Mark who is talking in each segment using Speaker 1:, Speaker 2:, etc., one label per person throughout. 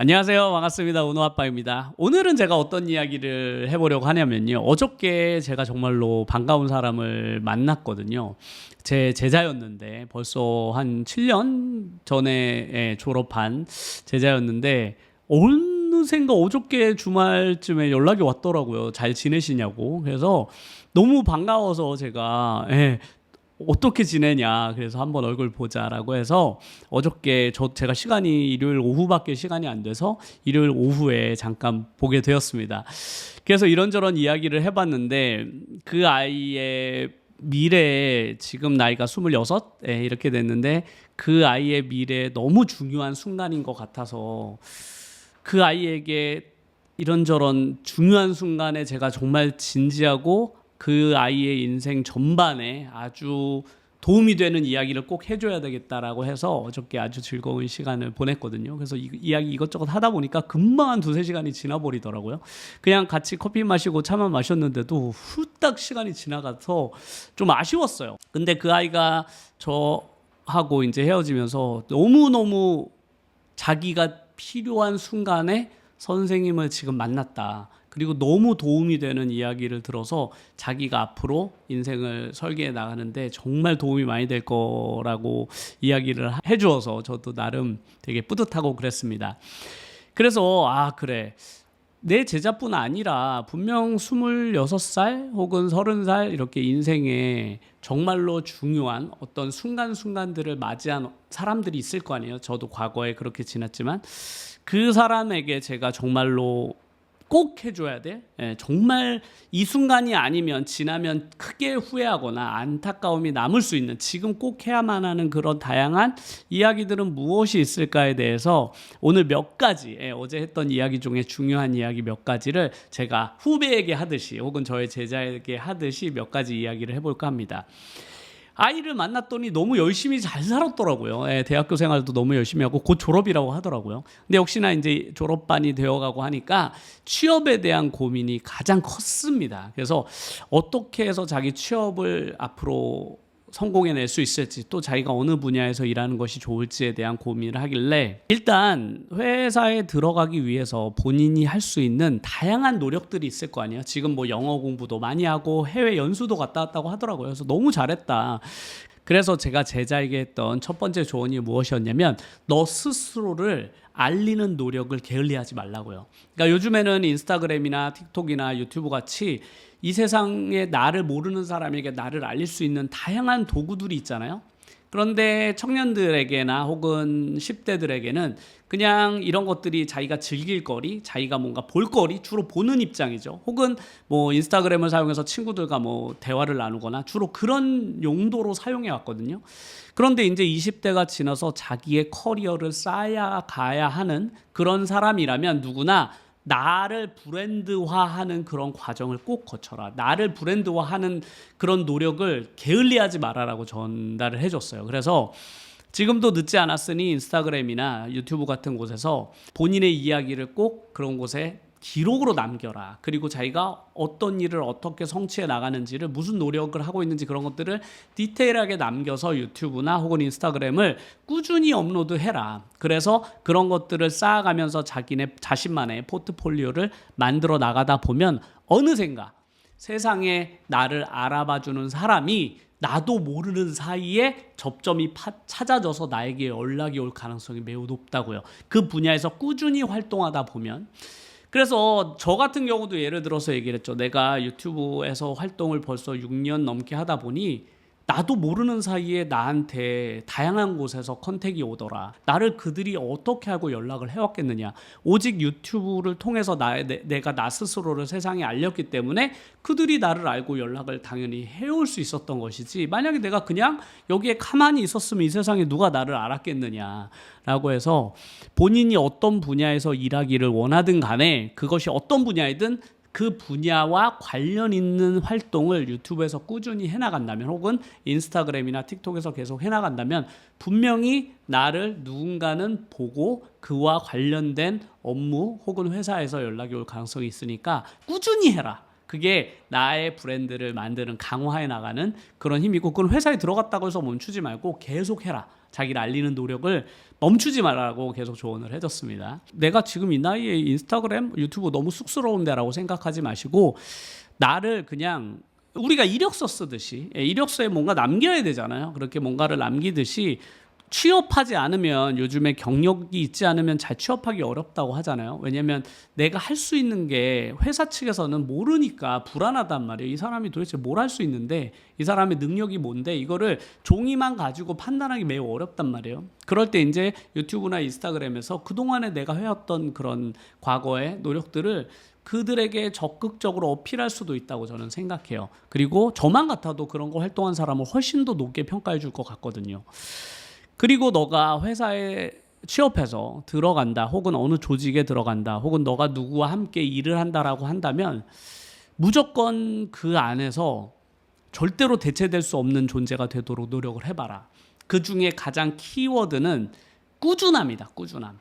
Speaker 1: 안녕하세요. 반갑습니다. 은호 아빠입니다. 오늘은 제가 어떤 이야기를 해보려고 하냐면요. 어저께 제가 정말로 반가운 사람을 만났거든요. 제 제자였는데 벌써 한 7년 전에 졸업한 제자였는데 어느샌가 어저께 주말쯤에 연락이 왔더라고요. 잘 지내시냐고. 그래서 너무 반가워서 제가 어떻게 지내냐. 그래서 한번 얼굴 보자라고 해서 어저께 제가 시간이 일요일 오후밖에 시간이 안 돼서 일요일 오후에 잠깐 보게 되었습니다. 그래서 이런저런 이야기를 해봤는데 그 아이의 미래에 지금 나이가 26 이렇게 됐는데 그 아이의 미래에 너무 중요한 순간인 것 같아서 그 아이에게 이런저런 중요한 순간에 제가 정말 진지하고 그 아이의 인생 전반에 아주 도움이 되는 이야기를 꼭 해줘야 되겠다라고 해서 어저께 아주 즐거운 시간을 보냈거든요. 그래서 이야기 이것저것 하다 보니까 금방 한 두세 시간이 지나버리더라고요. 그냥 같이 커피 마시고 차만 마셨는데도 후딱 시간이 지나가서 좀 아쉬웠어요. 근데 그 아이가 저하고 이제 헤어지면서 너무너무 자기가 필요한 순간에 선생님을 지금 만났다. 그리고 너무 도움이 되는 이야기를 들어서 자기가 앞으로 인생을 설계해 나가는데 정말 도움이 많이 될 거라고 이야기를 해주어서 저도 나름 되게 뿌듯하고 그랬습니다. 그래서 그래. 내 제자뿐 아니라 분명 26살 혹은 30살 이렇게 인생에 정말로 중요한 어떤 순간순간들을 맞이한 사람들이 있을 거 아니에요. 저도 과거에 그렇게 지났지만 그 사람에게 제가 정말로 꼭 해줘야 돼. 정말 이 순간이 아니면 지나면 크게 후회하거나 안타까움이 남을 수 있는 지금 꼭 해야만 하는 그런 다양한 이야기들은 무엇이 있을까에 대해서 오늘 몇 가지 어제 했던 이야기 중에 중요한 이야기 몇 가지를 제가 후배에게 하듯이 혹은 저의 제자에게 하듯이 몇 가지 이야기를 해볼까 합니다. 아이를 만났더니 너무 열심히 잘 살았더라고요. 대학교 생활도 너무 열심히 하고 곧 졸업이라고 하더라고요. 근데 역시나 이제 졸업반이 되어가고 하니까 취업에 대한 고민이 가장 컸습니다. 그래서 어떻게 해서 자기 취업을 앞으로 성공해낼 수 있을지 또 자기가 어느 분야에서 일하는 것이 좋을지에 대한 고민을 하길래 일단 회사에 들어가기 위해서 본인이 할 수 있는 다양한 노력들이 있을 거 아니에요. 지금 뭐 영어 공부도 많이 하고 해외 연수도 갔다 왔다고 하더라고요. 그래서 너무 잘했다. 그래서 제가 제자에게 했던 첫 번째 조언이 무엇이었냐면 너 스스로를 알리는 노력을 게을리하지 말라고요. 그러니까 요즘에는 인스타그램이나 틱톡이나 유튜브 같이 이 세상에 나를 모르는 사람에게 나를 알릴 수 있는 다양한 도구들이 있잖아요. 그런데 청년들에게나 혹은 10대들에게는 그냥 이런 것들이 자기가 즐길 거리, 자기가 뭔가 볼 거리, 주로 보는 입장이죠. 혹은 뭐 인스타그램을 사용해서 친구들과 뭐 대화를 나누거나 주로 그런 용도로 사용해 왔거든요. 그런데 이제 20대가 지나서 자기의 커리어를 쌓아 가야 하는 그런 사람이라면 누구나 나를 브랜드화하는 그런 과정을 꼭 거쳐라. 나를 브랜드화하는 그런 노력을 게을리하지 말아라고 전달을 해줬어요. 그래서 지금도 늦지 않았으니 인스타그램이나 유튜브 같은 곳에서 본인의 이야기를 꼭 그런 곳에 기록으로 남겨라. 그리고 자기가 어떤 일을 어떻게 성취해 나가는지를 무슨 노력을 하고 있는지 그런 것들을 디테일하게 남겨서 유튜브나 혹은 인스타그램을 꾸준히 업로드해라. 그래서 그런 것들을 쌓아가면서 자기네 자신만의 포트폴리오를 만들어 나가다 보면 어느샌가 세상에 나를 알아봐주는 사람이 나도 모르는 사이에 접점이 찾아져서 나에게 연락이 올 가능성이 매우 높다고요. 그 분야에서 꾸준히 활동하다 보면. 그래서 저 같은 경우도 예를 들어서 얘기를 했죠. 내가 유튜브에서 활동을 벌써 6년 넘게 하다 보니 나도 모르는 사이에 나한테 다양한 곳에서 컨택이 오더라. 나를 그들이 어떻게 하고 연락을 해왔겠느냐. 오직 유튜브를 통해서 내가 나 스스로를 세상에 알렸기 때문에 그들이 나를 알고 연락을 당연히 해올 수 있었던 것이지. 만약에 내가 그냥 여기에 가만히 있었으면 이 세상에 누가 나를 알았겠느냐라고 해서 본인이 어떤 분야에서 일하기를 원하든 간에 그것이 어떤 분야이든 그 분야와 관련 있는 활동을 유튜브에서 꾸준히 해나간다면 혹은 인스타그램이나 틱톡에서 계속 해나간다면 분명히 나를 누군가는 보고 그와 관련된 업무 혹은 회사에서 연락이 올 가능성이 있으니까 꾸준히 해라. 그게 나의 브랜드를 만드는 강화해 나가는 그런 힘이고 그건 회사에 들어갔다고 해서 멈추지 말고 계속 해라 자기를 알리는 노력을 멈추지 말라고 계속 조언을 해줬습니다. 내가 지금 이 나이에 인스타그램, 유튜브 너무 쑥스러운데라고 생각하지 마시고 나를 그냥 우리가 이력서 쓰듯이 이력서에 뭔가 남겨야 되잖아요. 그렇게 뭔가를 남기듯이 취업하지 않으면 요즘에 경력이 있지 않으면 잘 취업하기 어렵다고 하잖아요. 왜냐하면 내가 할 수 있는 게 회사 측에서는 모르니까 불안하단 말이에요. 이 사람이 도대체 뭘 할 수 있는데 이 사람의 능력이 뭔데 이거를 종이만 가지고 판단하기 매우 어렵단 말이에요. 그럴 때 이제 유튜브나 인스타그램에서 그동안에 내가 해왔던 그런 과거의 노력들을 그들에게 적극적으로 어필할 수도 있다고 저는 생각해요. 그리고 저만 같아도 그런 거 활동한 사람을 훨씬 더 높게 평가해 줄 것 같거든요. 그리고 너가 회사에 취업해서 들어간다 혹은 어느 조직에 들어간다 혹은 너가 누구와 함께 일을 한다라고 한다면 무조건 그 안에서 절대로 대체될 수 없는 존재가 되도록 노력을 해봐라. 그 중에 가장 키워드는 꾸준함이다. 꾸준함.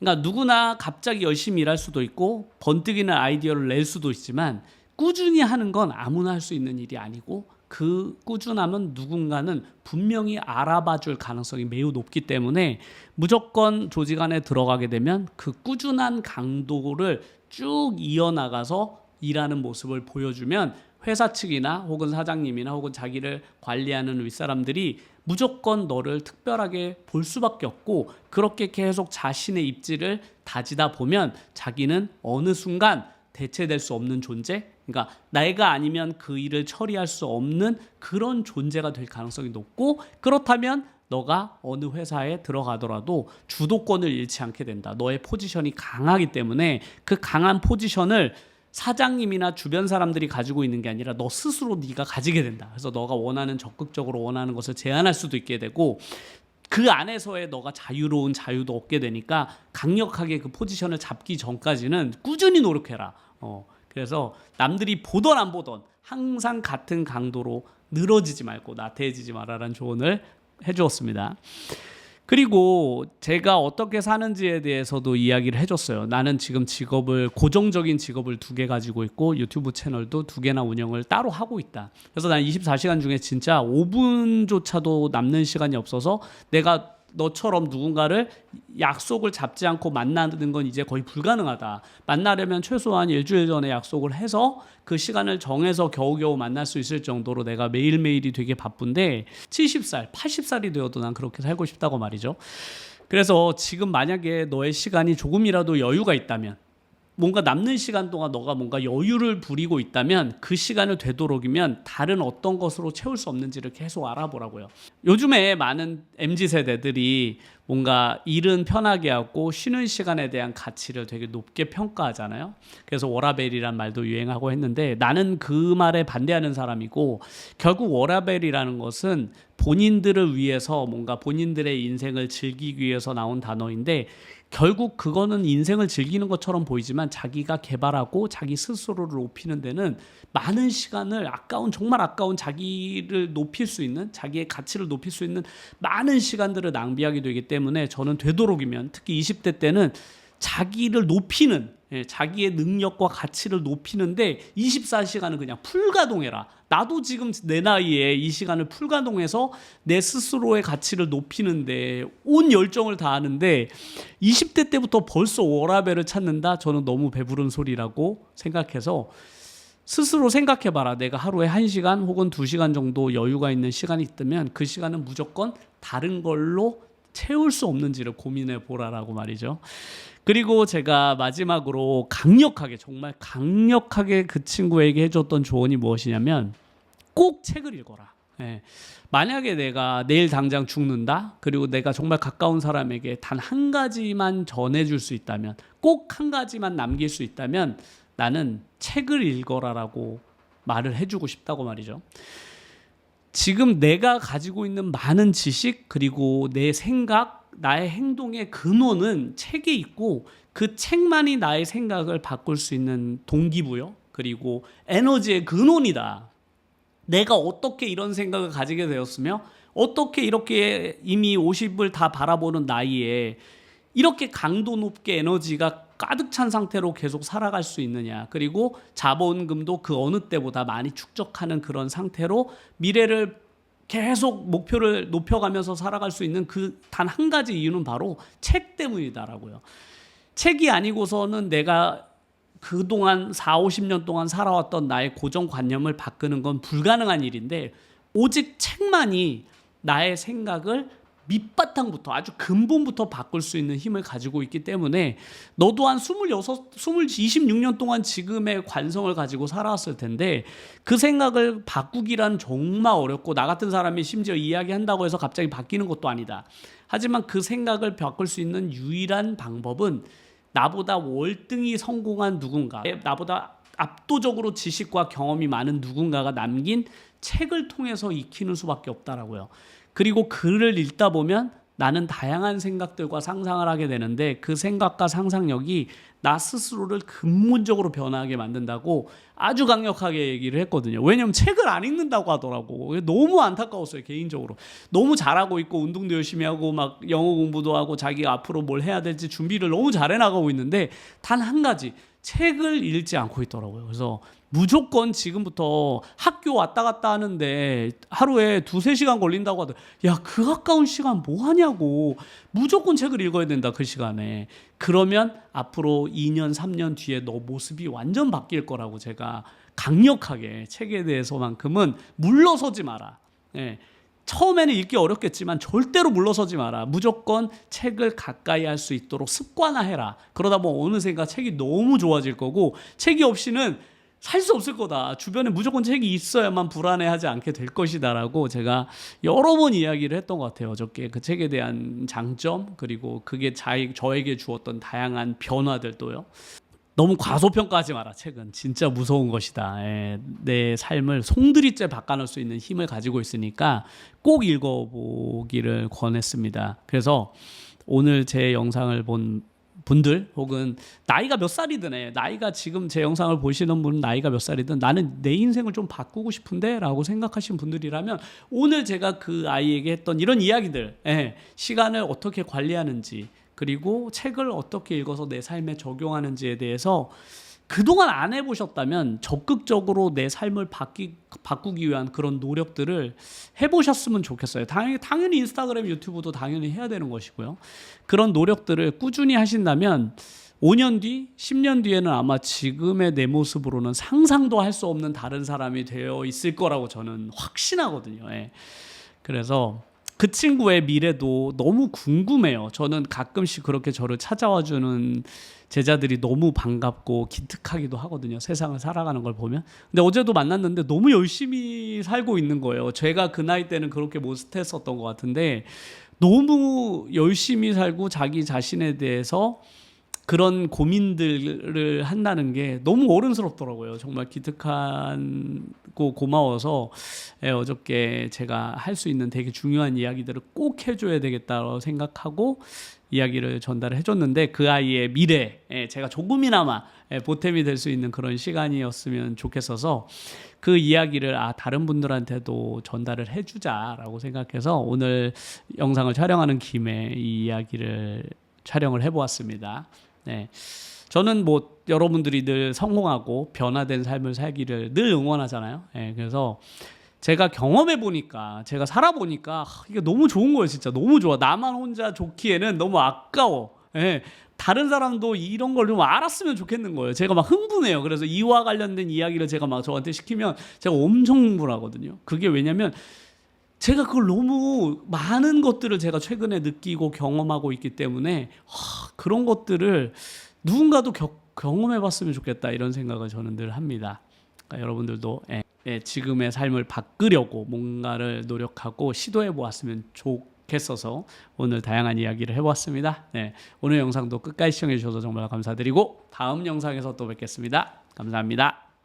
Speaker 1: 그러니까 누구나 갑자기 열심히 일할 수도 있고 번뜩이는 아이디어를 낼 수도 있지만 꾸준히 하는 건 아무나 할 수 있는 일이 아니고 그 꾸준함은 누군가는 분명히 알아봐 줄 가능성이 매우 높기 때문에 무조건 조직 안에 들어가게 되면 그 꾸준한 강도를 쭉 이어나가서 일하는 모습을 보여주면 회사 측이나 혹은 사장님이나 혹은 자기를 관리하는 윗사람들이 무조건 너를 특별하게 볼 수밖에 없고 그렇게 계속 자신의 입지를 다지다 보면 자기는 어느 순간 대체될 수 없는 존재, 그러니까 내가 아니면 그 일을 처리할 수 없는 그런 존재가 될 가능성이 높고 그렇다면 너가 어느 회사에 들어가더라도 주도권을 잃지 않게 된다. 너의 포지션이 강하기 때문에 그 강한 포지션을 사장님이나 주변 사람들이 가지고 있는 게 아니라 너 스스로 네가 가지게 된다. 그래서 너가 원하는 적극적으로 원하는 것을 제안할 수도 있게 되고 그 안에서의 너가 자유로운 자유도 얻게 되니까 강력하게 그 포지션을 잡기 전까지는 꾸준히 노력해라. 그래서 남들이 보던 안 보던 항상 같은 강도로 늘어지지 말고 나태해지지 마라라는 조언을 해주었습니다. 그리고 제가 어떻게 사는지에 대해서도 이야기를 해줬어요. 나는 지금 고정적인 직업을 2개 가지고 있고 유튜브 채널도 2개나 운영을 따로 하고 있다. 그래서 난 24시간 중에 진짜 5분조차도 남는 시간이 없어서 내가 너처럼 누군가를 약속을 잡지 않고 만나는 건 이제 거의 불가능하다. 만나려면 최소한 일주일 전에 약속을 해서 그 시간을 정해서 겨우겨우 만날 수 있을 정도로 내가 매일매일이 되게 바쁜데 70살, 80살이 되어도 난 그렇게 살고 싶다고 말이죠. 그래서 지금 만약에 너의 시간이 조금이라도 여유가 있다면 뭔가 남는 시간 동안 너가 뭔가 여유를 부리고 있다면 그 시간을 되도록이면 다른 어떤 것으로 채울 수 없는지를 계속 알아보라고요. 요즘에 많은 MZ세대들이 뭔가 일은 편하게 하고 쉬는 시간에 대한 가치를 되게 높게 평가하잖아요. 그래서 워라밸이란 말도 유행하고 했는데 나는 그 말에 반대하는 사람이고 결국 워라밸이라는 것은 본인들을 위해서 뭔가 본인들의 인생을 즐기기 위해서 나온 단어인데 결국 그거는 인생을 즐기는 것처럼 보이지만 자기가 개발하고 자기 스스로를 높이는 데는 많은 시간을 정말 아까운 자기를 높일 수 있는 자기의 가치를 높일 수 있는 많은 시간들을 낭비하게 되기 때문에 저는 되도록이면 특히 20대 때는 자기를 높이는 자기의 능력과 가치를 높이는데 24시간은 그냥 풀가동해라. 나도 지금 내 나이에 이 시간을 풀가동해서 내 스스로의 가치를 높이는데 온 열정을 다하는데 20대 때부터 벌써 워라밸을 찾는다? 저는 너무 배부른 소리라고 생각해서 스스로 생각해봐라. 내가 하루에 1시간 혹은 2시간 정도 여유가 있는 시간이 있다면 그 시간은 무조건 다른 걸로 채울 수 없는지를 고민해 보라라고 말이죠. 그리고 제가 마지막으로 정말 강력하게 그 친구에게 해줬던 조언이 무엇이냐면 꼭 책을 읽어라. 만약에 내가 내일 당장 죽는다? 그리고 내가 정말 가까운 사람에게 단 한 가지만 전해줄 수 있다면 꼭 한 가지만 남길 수 있다면 나는 책을 읽어라라고 말을 해주고 싶다고 말이죠. 지금 내가 가지고 있는 많은 지식 그리고 내 생각, 나의 행동의 근원은 책에 있고 그 책만이 나의 생각을 바꿀 수 있는 동기부여 그리고 에너지의 근원이다. 내가 어떻게 이런 생각을 가지게 되었으며 어떻게 이렇게 이미 50을 다 바라보는 나이에 이렇게 강도 높게 에너지가 가득 찬 상태로 계속 살아갈 수 있느냐. 그리고 자본금도 그 어느 때보다 많이 축적하는 그런 상태로 미래를 계속 목표를 높여가면서 살아갈 수 있는 그 단 한 가지 이유는 바로 책 때문이다라고요. 책이 아니고서는 내가 그동안 4, 50년 동안 살아왔던 나의 고정관념을 바꾸는 건 불가능한 일인데, 오직 책만이 나의 생각을 밑바탕부터 아주 근본부터 바꿀 수 있는 힘을 가지고 있기 때문에 너도 한 26년 동안 지금의 관성을 가지고 살아왔을 텐데 그 생각을 바꾸기란 정말 어렵고, 나 같은 사람이 심지어 이야기한다고 해서 갑자기 바뀌는 것도 아니다. 하지만 그 생각을 바꿀 수 있는 유일한 방법은 나보다 월등히 성공한 누군가, 나보다 압도적으로 지식과 경험이 많은 누군가가 남긴 책을 통해서 익히는 수밖에 없다라고요. 그리고 글을 읽다 보면 나는 다양한 생각들과 상상을 하게 되는데 그 생각과 상상력이 나 스스로를 근본적으로 변화하게 만든다고 아주 강력하게 얘기를 했거든요. 왜냐면 책을 안 읽는다고 하더라고. 너무 안타까웠어요, 개인적으로. 너무 잘하고 있고 운동도 열심히 하고 막 영어 공부도 하고 자기가 앞으로 뭘 해야 될지 준비를 너무 잘해 나가고 있는데 단 한 가지, 책을 읽지 않고 있더라고요. 그래서 무조건 지금부터 학교 왔다 갔다 하는데 하루에 2-3시간 걸린다고 하더라고요. 야, 그 가까운 시간 뭐 하냐고. 무조건 책을 읽어야 된다, 그 시간에. 그러면 앞으로 2년, 3년 뒤에 너 모습이 완전 바뀔 거라고 제가 강력하게 책에 대해서만큼은 물러서지 마라. 예. 처음에는 읽기 어렵겠지만 절대로 물러서지 마라. 무조건 책을 가까이 할 수 있도록 습관화해라. 그러다 보면 어느샌가 책이 너무 좋아질 거고, 책이 없이는 살 수 없을 거다. 주변에 무조건 책이 있어야만 불안해하지 않게 될 것이다라고 제가 여러 번 이야기를 했던 것 같아요. 어저께 그 책에 대한 장점, 그리고 그게 저에게 주었던 다양한 변화들도요. 너무 과소평가하지 마라. 책은 진짜 무서운 것이다. 내 삶을 송두리째 바꿔놓을 수 있는 힘을 가지고 있으니까 꼭 읽어보기를 권했습니다. 그래서 오늘 제 영상을 본 분들, 혹은 나이가 몇 살이든 나이가 지금 제 영상을 보시는 분은 나이가 몇 살이든 나는 내 인생을 좀 바꾸고 싶은데 라고 생각하신 분들이라면 오늘 제가 그 아이에게 했던 이런 이야기들, 시간을 어떻게 관리하는지, 그리고 책을 어떻게 읽어서 내 삶에 적용하는지에 대해서 그동안 안 해보셨다면 적극적으로 내 삶을 바꾸기 위한 그런 노력들을 해보셨으면 좋겠어요. 당연히 인스타그램, 유튜브도 당연히 해야 되는 것이고요. 그런 노력들을 꾸준히 하신다면 5년 뒤, 10년 뒤에는 아마 지금의 내 모습으로는 상상도 할 수 없는 다른 사람이 되어 있을 거라고 저는 확신하거든요. 그래서 그 친구의 미래도 너무 궁금해요. 저는 가끔씩 그렇게 저를 찾아와주는 제자들이 너무 반갑고 기특하기도 하거든요. 세상을 살아가는 걸 보면. 근데 어제도 만났는데 너무 열심히 살고 있는 거예요. 제가 그 나이 때는 그렇게 못했었던 것 같은데 너무 열심히 살고 자기 자신에 대해서 그런 고민들을 한다는 게 너무 어른스럽더라고요. 정말 기특하고 고마워서 어저께 제가 할 수 있는 되게 중요한 이야기들을 꼭 해줘야 되겠다고 생각하고 이야기를 전달을 해줬는데, 그 아이의 미래, 제가 조금이나마 보탬이 될 수 있는 그런 시간이었으면 좋겠어서 그 이야기를 다른 분들한테도 전달을 해주자라고 생각해서 오늘 영상을 촬영하는 김에 이 이야기를 촬영을 해보았습니다. 저는 뭐 여러분들이 늘 성공하고 변화된 삶을 살기를 늘 응원하잖아요. 그래서 제가 경험해 보니까, 제가 살아보니까 이게 너무 좋은 거예요. 진짜 너무 좋아. 나만 혼자 좋기에는 너무 아까워. 다른 사람도 이런 걸 좀 알았으면 좋겠는 거예요. 제가 막 흥분해요. 그래서 이와 관련된 이야기를 제가 막 저한테 시키면 제가 엄청 흥분하거든요. 그게 왜냐면 제가 그걸 너무 많은 것들을 제가 최근에 느끼고 경험하고 있기 때문에 그런 것들을 누군가도 경험해 봤으면 좋겠다, 이런 생각을 저는 늘 합니다. 그러니까 여러분들도 지금의 삶을 바꾸려고 뭔가를 노력하고 시도해 보았으면 좋겠어서 오늘 다양한 이야기를 해보았습니다. 오늘 영상도 끝까지 시청해 주셔서 정말 감사드리고 다음 영상에서 또 뵙겠습니다. 감사합니다.